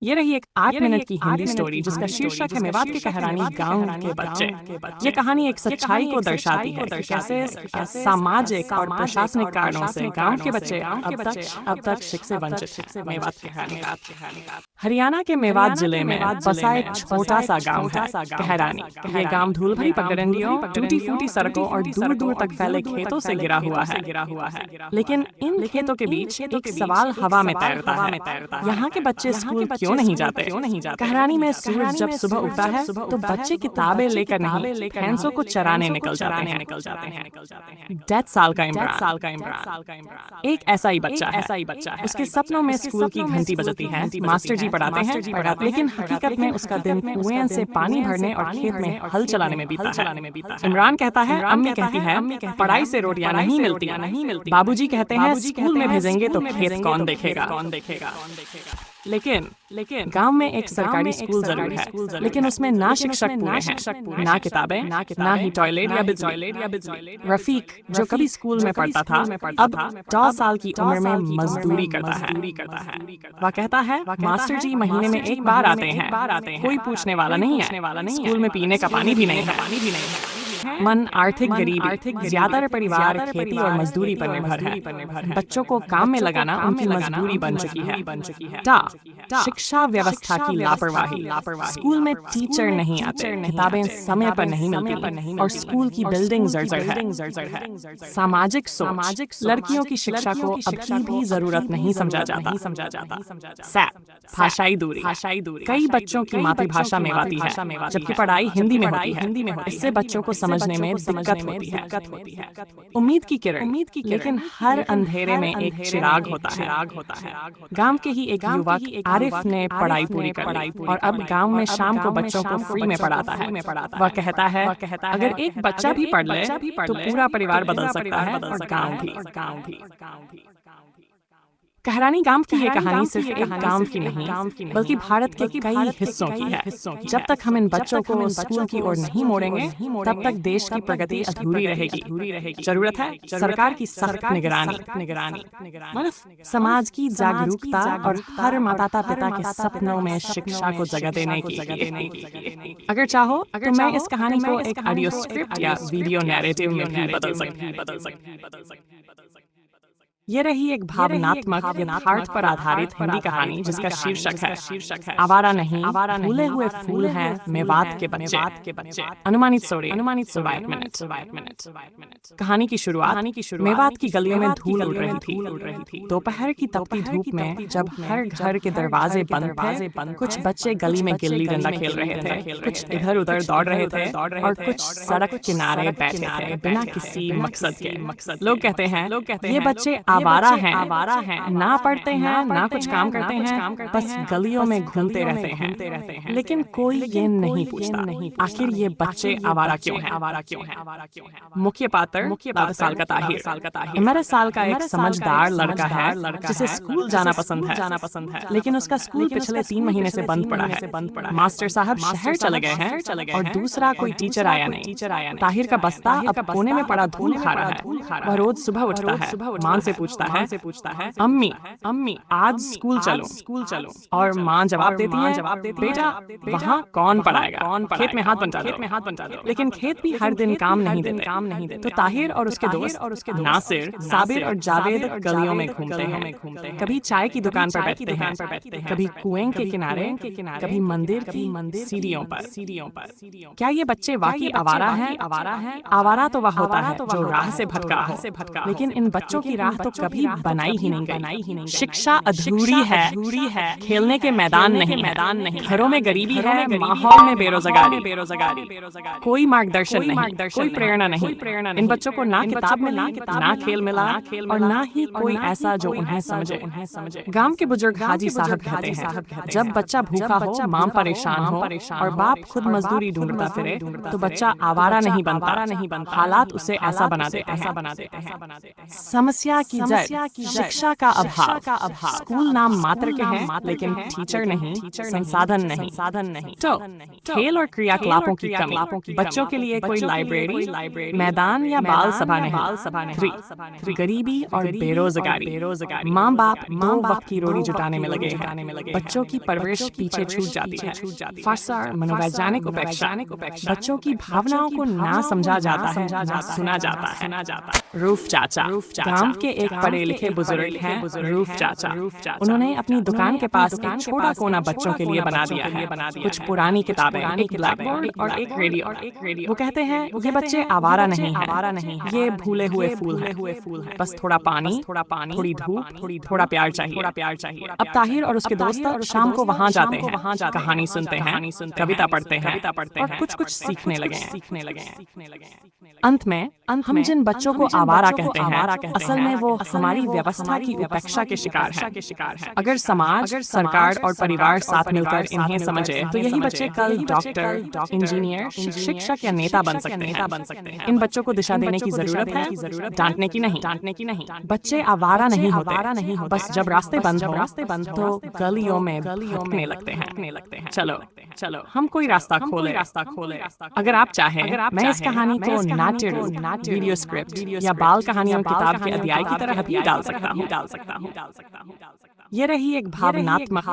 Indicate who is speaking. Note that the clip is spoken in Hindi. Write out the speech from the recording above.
Speaker 1: ये रही एक 8 मिनट की हिंदी स्टोरी जिसका शीर्षक है मेवात के कहरानी गांव के बच्चे। ये कहानी एक सच्चाई को दर्शाती है कि कैसे सामाजिक और प्रशासनिक कारणों से गांव के बच्चे अब तक शिक्षा से वंचित हैं। मेवात के कहरानी हरियाणा के मेवात जिले में बसा एक छोटा सा गांव है कहरानी। ये गांव धूल भरी पगडंडियों, टूटी फूटी सड़कों और दूर दूर तक फैले खेतों से घिरा हुआ है। लेकिन इन खेतों के बीच एक सवाल हवा में तैरता है, यहाँ के बच्चे स्कूल क्यों नहीं जाते? कहरानी में सूरज जब सुबह उगता है तो बच्चे किताबें लेकर नहीं, भैंसों को चराने निकल जाते हैं। 10 साल का इमरान एक ऐसा ही बच्चा है। उसके सपनों में स्कूल की घंटी बजती है, मास्टर जी पढ़ाते हैं, लेकिन हकीकत में उसका दिन कुएं से पानी भरने और खेत में हल चलाने में बीता है। इमरान कहता है, अम्मी कहती है पढ़ाई से रोटियां नहीं मिलती। बाबूजी कहते हैं स्कूल में भेजेंगे तो खेत कौन देखेगा। लेकिन गांव में एक सरकारी स्कूल जरूर है, लेकिन उसमें ना शिक्षक पूरे हैं, ना किताबें, ना ही टॉयलेट या बिजली। रफीक जो कभी स्कूल में पढ़ता था अब 4 साल की उम्र में मजदूरी करता है। वह कहता है मास्टर जी महीने में एक बार आते हैं, कोई पूछने वाला नहीं है, स्कूल में पीने का पानी भी नहीं है। मन आर्थिक गरीबी, ज्यादातर परिवार खेती और मजदूरी पर निर्भर है। बच्चों को काम में लगाना उनकी मजबूरी बन चुकी है। शिक्षा व्यवस्था की लापरवाही, स्कूल में टीचर नहीं आते, किताबें समय पर नहीं मिलती और स्कूल की बिल्डिंग जर्जर है। सामाजिक सोच, लड़कियों की शिक्षा को अभी भी जरूरत नहीं समझा जाता। भाषाई दूरी, कई बच्चों की मातृभाषा मेवाती है जबकि पढ़ाई हिंदी में होती है। इससे बच्चों को समझने में दिक्कत होती है। उम्मीद की किरण, लेकिन हर अंधेरे में एक चिराग होता है। गांव के ही एक युवक आरिफ ने पढ़ाई पूरी कर ली और अब गांव में शाम को बच्चों को फ्री में पढ़ाता है। वह कहता है अगर एक बच्चा भी पढ़ ले तो पूरा परिवार बदल सकता है और गांव भी। कहरानी गांव की ये कहानी सिर्फ एक गांव की नहीं बल्कि भारत के कई हिस्सों की है। जब तक हम इन बच्चों को स्कूल की ओर नहीं मोड़ेंगे तब तक देश की प्रगति अधूरी रहेगी। जरूरत है सरकार की सख्त निगरानी, समाज की जागरूकता और हर माता पिता के सपनों में शिक्षा को जगह देने की। अगर चाहो तो मैं इस कहानी को एक ऑडियो स्क्रिप्ट या वीडियो नैरेटिव में भी बदल सकती। ये रही एक भावनात्मक यथार्थ पर आधारित हिंदी कहानी जिसका शीर्षक है आवारा नहीं, भूले हुए फूल हैं मेवात के बच्चे। अनुमानित स्टोरी 5 मिनट। कहानी की शुरुआत मेवात की गलियों में धूल उड़ रही थी। दोपहर की तपती धूप में जब हर घर के दरवाजे बंद थे, कुछ बच्चे गली में गिल्ली डंडा खेल रहे थे, कुछ इधर उधर दौड़ रहे थे और कुछ सड़क किनारे बैठे थे बिना किसी मकसद के। लोग कहते हैं ये बच्चे आवारा हैं, ना पढ़ते हैं ना कुछ काम करते हैं, बस गलियों में घूमते रहते हैं। लेकिन कोई ये नहीं पूछता आखिर ये बच्चे आवारा क्यों हैं। मुख्य पात्र 12 साल का ताहिर 11 साल का एक समझदार लड़का है जिसे स्कूल जाना पसंद है, लेकिन उसका स्कूल पिछले 3 महीने से बंद पड़ा है। मास्टर साहब शहर चले गए हैं और दूसरा कोई टीचर आया नहीं। ताहिर का बस्ता अब कोने में पड़ा धूल खा रहा है। वह रोज सुबह उठता है, माँ से पूछता है अम्मी आज स्कूल चलो, और माँ जवाब देती है बेटा वहाँ कौन पढ़ाएगा, खेत में हाथ बंटा दो। लेकिन खेत भी हर दिन काम नहीं देते। तो ताहिर और उसके दोस्त नासिर, साबिर और जावेद गलियों में घूमते हैं। कभी चाय की दुकान पर बैठते हैं, कभी कुएं के किनारे, कभी मंदिर की सीढ़ियों पर। क्या ये बच्चे वाकई आवारा हैं? आवारा तो वह होता है जो राह से भटका हो, लेकिन इन बच्चों की राह तो कभी बनाई ही नहीं। शिक्षा अधूरी है, खेलने के मैदान नहीं, घरों में गरीबी है, माहौल में बेरोजगारी, कोई मार्गदर्शन नहीं, कोई प्रेरणा नहीं। इन बच्चों को ना किताब मिली, ना खेल मिला और ना ही कोई ऐसा जो उन्हें समझे। गांव के बुजुर्ग हाजी साहब कहते हैं जब बच्चा भूखा हो, माँ परेशान हो और बाप खुद मजदूरी ढूंढता फिरे तो बच्चा आवारा नहीं बनता, हालात उसे ऐसा बना देते हैं। समस्या की समस्या की शिक्षा का अभाव, स्कूल नाम मात्र के हैं लेकिन टीचर नहीं, संसाधन नहीं। तो खेल और क्रियाकलापों की कमी, बच्चों के लिए कोई लाइब्रेरी, मैदान या बाल सभा नहीं। 3 गरीबी और बेरोजगारी, माँ बाप 2 वक्त की रोटी जुटाने में लगे हैं, बच्चों की परवरिश पीछे छूट जाती है। फार्सा मनोवैज्ञानिक उपेक्षा, बच्चों की भावनाओं को ना समझा जाता है, ना सुना जाता है। रूफ चाचा, गांव के एक पढ़े लिखे बुजुर्ग हैं रूफ चाचा। उन्होंने अपनी दुकान के पास एक छोटा कोना बच्चों के लिए बना दिया है। कुछ पुरानी किताबें, एक ब्लैकबोर्ड और एक रेडियो। वो कहते हैं ये बच्चे आवारा नहीं है, ये भूले हुए फूल हैं। बस थोड़ा पानी, थोड़ी धूप, थोड़ा प्यार चाहिए। अब ताहिर और उसके दोस्त शाम को वहाँ जाते हैं, कहानी सुनते हैं, कविता पढ़ते हैं और कुछ सीखने लगे हैं। अंत में हम जिन बच्चों को आवारा कहते हैं, असल में वो हमारी व्यवस्था की उपेक्षा के शिकार हैं। अगर समाज, सरकार और परिवार साथ मिलकर इन्हें समझे तो यही बच्चे कल डॉक्टर, इंजीनियर, शिक्षक या नेता बन सकते हैं। इन बच्चों को दिशा देने की जरूरत है, डांटने की नहीं। बच्चे आवारा नहीं होते, बस जब रास्ते बंद हो तो गलियों में भटकने लगते हैं। चलो हम कोई रास्ता खोले। अगर आप चाहें, मैं इस कहानी को नाट्य रूप, वीडियो स्क्रिप्ट या बाल कहानियों किताब के अध्याय की तरह भी डाल सकता हूँ। ये रही एक भावनात्मक